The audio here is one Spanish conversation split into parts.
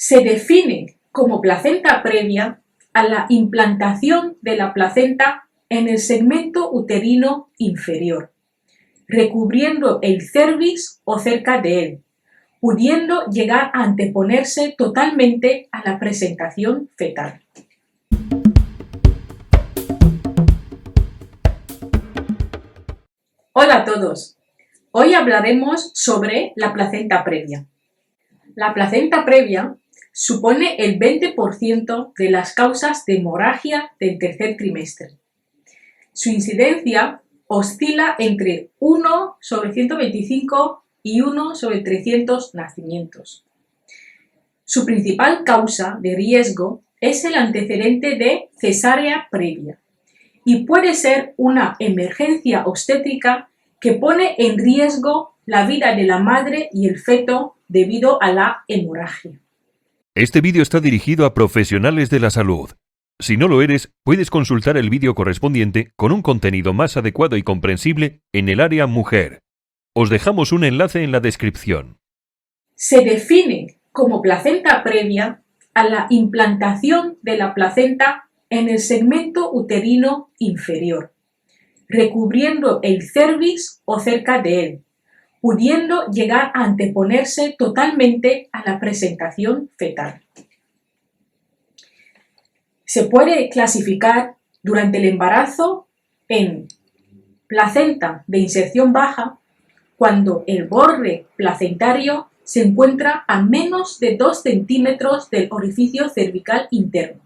Se define como placenta previa a la implantación de la placenta en el segmento uterino inferior, recubriendo el cervix o cerca de él, pudiendo llegar a anteponerse totalmente a la presentación fetal. Hola a todos, hoy hablaremos sobre la placenta previa. La placenta previa supone el 20% de las causas de hemorragia del tercer trimestre. Su incidencia oscila entre 1 sobre 125 y 1 sobre 300 nacimientos. Su principal causa de riesgo es el antecedente de cesárea previa y puede ser una emergencia obstétrica que pone en riesgo la vida de la madre y el feto debido a la hemorragia. Este vídeo está dirigido a profesionales de la salud. Si no lo eres, puedes consultar el vídeo correspondiente con un contenido más adecuado y comprensible en el área mujer. Os dejamos un enlace en la descripción. Se define como placenta previa a la implantación de la placenta en el segmento uterino inferior, recubriendo el cervix o cerca de él, pudiendo llegar a anteponerse totalmente a la presentación fetal. Se puede clasificar durante el embarazo en placenta de inserción baja, cuando el borde placentario se encuentra a menos de 2 centímetros del orificio cervical interno.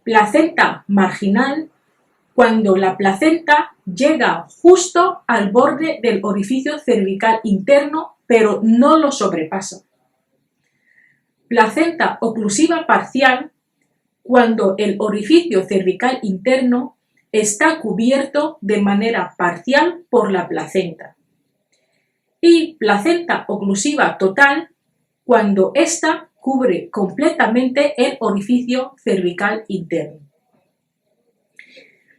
Placenta marginal, cuando la placenta llega justo al borde del orificio cervical interno, pero no lo sobrepasa. Placenta oclusiva parcial, cuando el orificio cervical interno está cubierto de manera parcial por la placenta. Y placenta oclusiva total, cuando ésta cubre completamente el orificio cervical interno.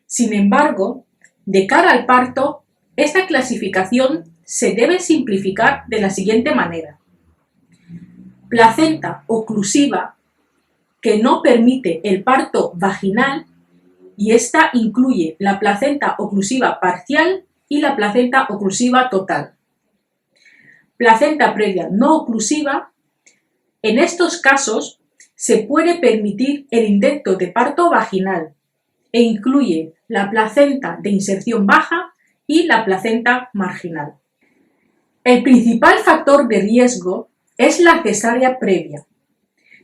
Sin embargo, de cara al parto, esta clasificación se debe simplificar de la siguiente manera. Placenta oclusiva, que no permite el parto vaginal, y esta incluye la placenta oclusiva parcial y la placenta oclusiva total. Placenta previa no oclusiva, en estos casos se puede permitir el intento de parto vaginal e incluye la placenta de inserción baja y la placenta marginal. El principal factor de riesgo es la cesárea previa,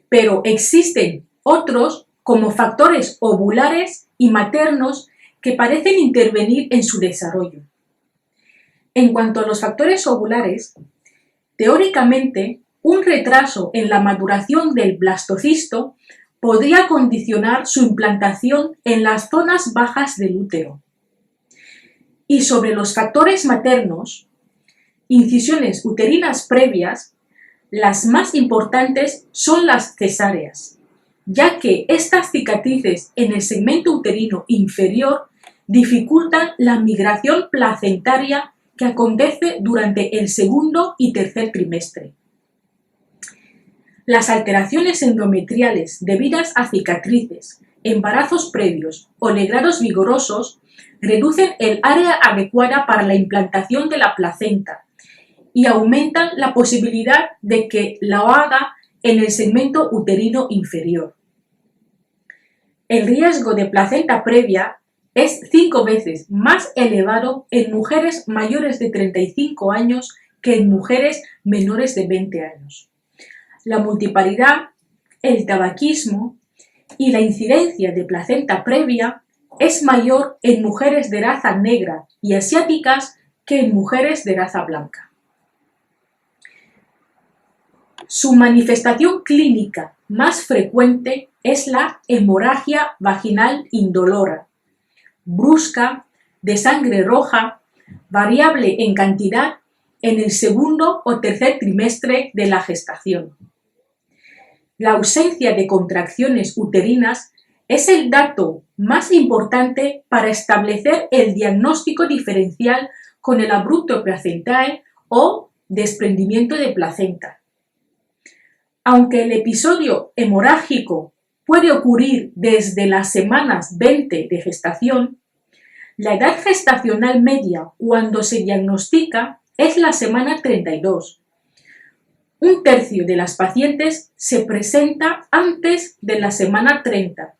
pero existen otros como factores ovulares y maternos que parecen intervenir en su desarrollo. En cuanto a los factores ovulares, teóricamente, un retraso en la maduración del blastocisto podría condicionar su implantación en las zonas bajas del útero. Y sobre los factores maternos, incisiones uterinas previas, las más importantes son las cesáreas, ya que estas cicatrices en el segmento uterino inferior dificultan la migración placentaria que acontece durante el segundo y tercer trimestre. Las alteraciones endometriales debidas a cicatrices, embarazos previos o legrados vigorosos reducen el área adecuada para la implantación de la placenta y aumentan la posibilidad de que lo haga en el segmento uterino inferior. El riesgo de placenta previa es 5 veces más elevado en mujeres mayores de 35 años que en mujeres menores de 20 años. La multiparidad, el tabaquismo y la incidencia de placenta previa es mayor en mujeres de raza negra y asiáticas que en mujeres de raza blanca. Su manifestación clínica más frecuente es la hemorragia vaginal indolora, brusca, de sangre roja, variable en cantidad en el segundo o tercer trimestre de la gestación. La ausencia de contracciones uterinas es el dato más importante para establecer el diagnóstico diferencial con el abrupto placentae o desprendimiento de placenta. Aunque el episodio hemorrágico puede ocurrir desde las semanas 20 de gestación, la edad gestacional media cuando se diagnostica es la semana 32. Un tercio de las pacientes se presenta antes de la semana 30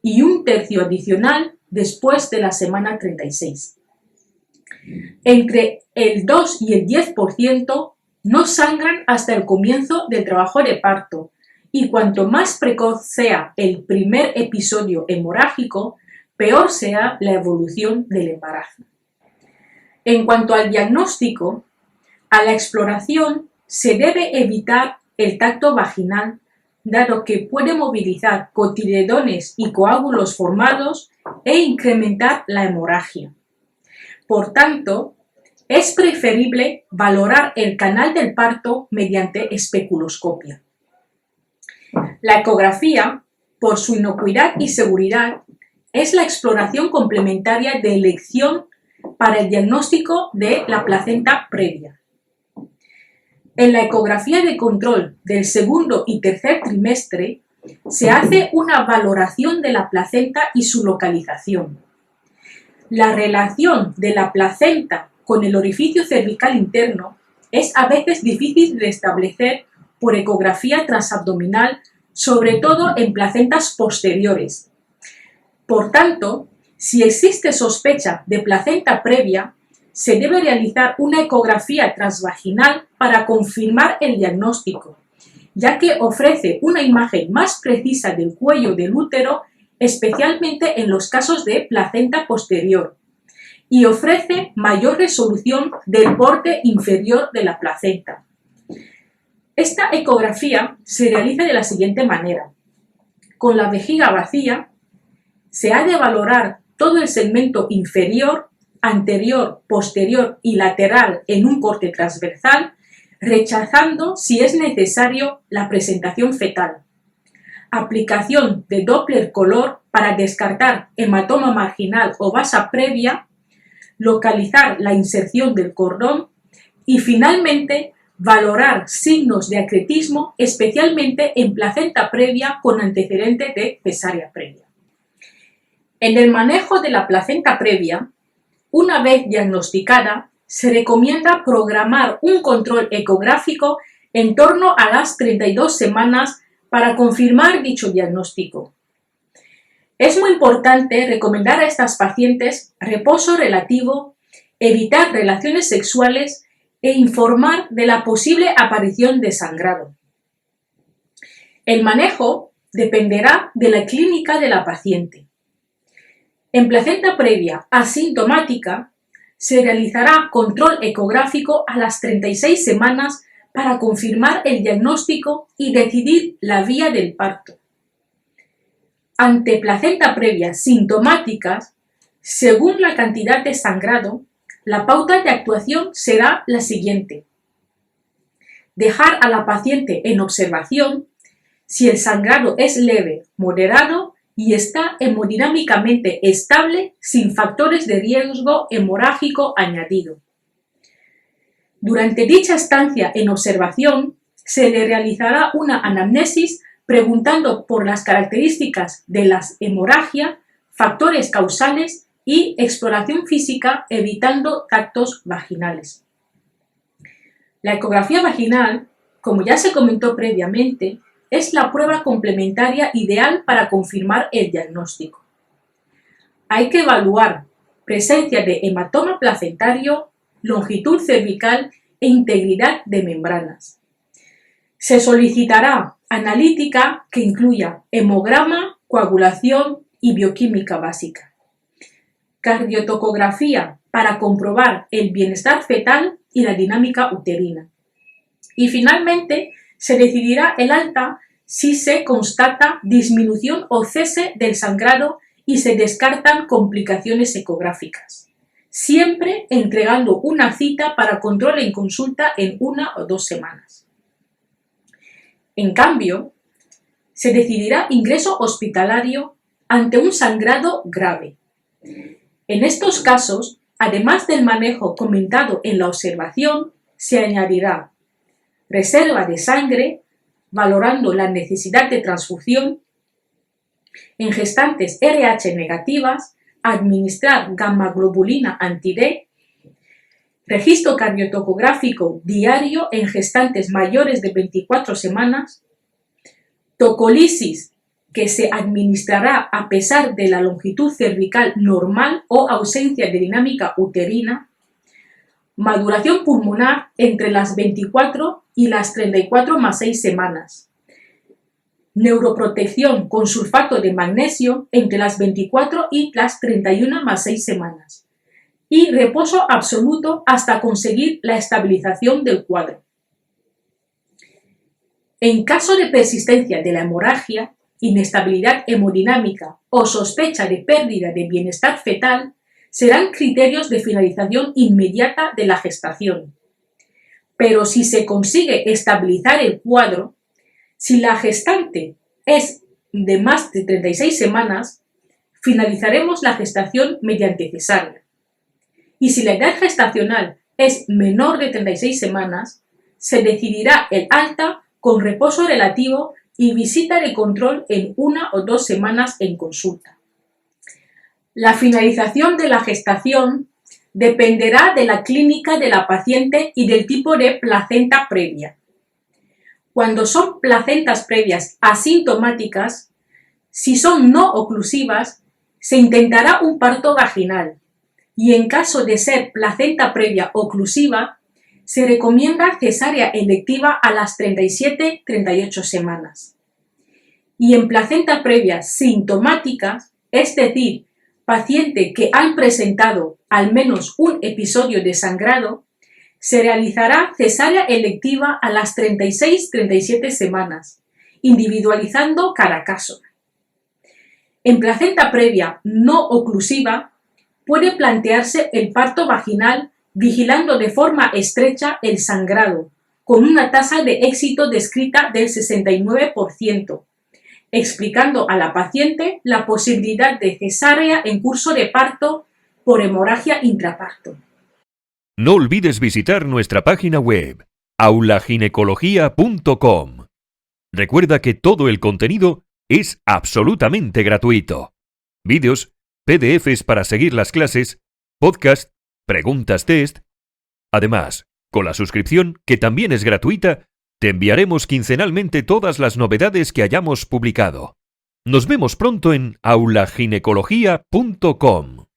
y un tercio adicional después de la semana 36. Entre el 2 y el 10% no sangran hasta el comienzo del trabajo de parto, y cuanto más precoz sea el primer episodio hemorrágico, peor sea la evolución del embarazo. En cuanto al diagnóstico, a la exploración se debe evitar el tacto vaginal, dado que puede movilizar cotiledones y coágulos formados e incrementar la hemorragia. Por tanto, es preferible valorar el canal del parto mediante especuloscopia. La ecografía, por su inocuidad y seguridad, es la exploración complementaria de elección para el diagnóstico de la placenta previa. En la ecografía de control del segundo y tercer trimestre se hace una valoración de la placenta y su localización. La relación de la placenta con el orificio cervical interno es a veces difícil de establecer por ecografía transabdominal, sobre todo en placentas posteriores. Por tanto, si existe sospecha de placenta previa, se debe realizar una ecografía transvaginal para confirmar el diagnóstico, ya que ofrece una imagen más precisa del cuello del útero, especialmente en los casos de placenta posterior, y ofrece mayor resolución del borde inferior de la placenta. Esta ecografía se realiza de la siguiente manera. Con la vejiga vacía, se ha de valorar todo el segmento inferior, anterior, posterior y lateral en un corte transversal, rechazando, si es necesario, la presentación fetal. Aplicación de Doppler color para descartar hematoma marginal o vasa previa, localizar la inserción del cordón y, finalmente, valorar signos de acretismo, especialmente en placenta previa con antecedente de cesárea previa. En el manejo de la placenta previa, una vez diagnosticada, se recomienda programar un control ecográfico en torno a las 32 semanas para confirmar dicho diagnóstico. Es muy importante recomendar a estas pacientes reposo relativo, evitar relaciones sexuales e informar de la posible aparición de sangrado. El manejo dependerá de la clínica de la paciente. En placenta previa asintomática, se realizará control ecográfico a las 36 semanas para confirmar el diagnóstico y decidir la vía del parto. Ante placenta previa sintomáticas, según la cantidad de sangrado, la pauta de actuación será la siguiente. Dejar a la paciente en observación si el sangrado es leve, moderado y está hemodinámicamente estable sin factores de riesgo hemorrágico añadido. Durante dicha estancia en observación, se le realizará una anamnesis preguntando por las características de la hemorragia, factores causales y exploración física evitando tactos vaginales. La ecografía vaginal, como ya se comentó previamente, es la prueba complementaria ideal para confirmar el diagnóstico. Hay que evaluar presencia de hematoma placentario, longitud cervical e integridad de membranas. Se solicitará analítica que incluya hemograma, coagulación y bioquímica básica. Cardiotocografía para comprobar el bienestar fetal y la dinámica uterina. Y finalmente, se decidirá el alta si se constata disminución o cese del sangrado y se descartan complicaciones ecográficas, siempre entregando una cita para control en consulta en 1 o 2 semanas. En cambio, se decidirá ingreso hospitalario ante un sangrado grave. En estos casos, además del manejo comentado en la observación, se añadirá reserva de sangre, valorando la necesidad de transfusión. En gestantes RH negativas, administrar gamma-globulina anti-D, registro cardiotocográfico diario en gestantes mayores de 24 semanas, tocolisis que se administrará a pesar de la longitud cervical normal o ausencia de dinámica uterina, maduración pulmonar entre las 24 y las 34 más 6 semanas, neuroprotección con sulfato de magnesio entre las 24 y las 31 más 6 semanas, y reposo absoluto hasta conseguir la estabilización del cuadro. En caso de persistencia de la hemorragia, inestabilidad hemodinámica o sospecha de pérdida de bienestar fetal, serán criterios de finalización inmediata de la gestación. Pero si se consigue estabilizar el cuadro, si la gestante es de más de 36 semanas, finalizaremos la gestación mediante cesárea. Y si la edad gestacional es menor de 36 semanas, se decidirá el alta con reposo relativo y visita de control en 1 o 2 semanas en consulta. La finalización de la gestación dependerá de la clínica de la paciente y del tipo de placenta previa. Cuando son placentas previas asintomáticas, si son no oclusivas, se intentará un parto vaginal y en caso de ser placenta previa oclusiva, se recomienda cesárea electiva a las 37-38 semanas. Y en placenta previa sintomáticas, es decir, paciente que han presentado al menos un episodio de sangrado, se realizará cesárea electiva a las 36-37 semanas, individualizando cada caso. En placenta previa no oclusiva, puede plantearse el parto vaginal vigilando de forma estrecha el sangrado, con una tasa de éxito descrita del 69%, explicando a la paciente la posibilidad de cesárea en curso de parto por hemorragia intraparto. No olvides visitar nuestra página web, aulaginecología.com. Recuerda que todo el contenido es absolutamente gratuito. Vídeos, PDFs para seguir las clases, podcast, preguntas test. Además, con la suscripción, que también es gratuita, te enviaremos quincenalmente todas las novedades que hayamos publicado. Nos vemos pronto en aulaginecología.com.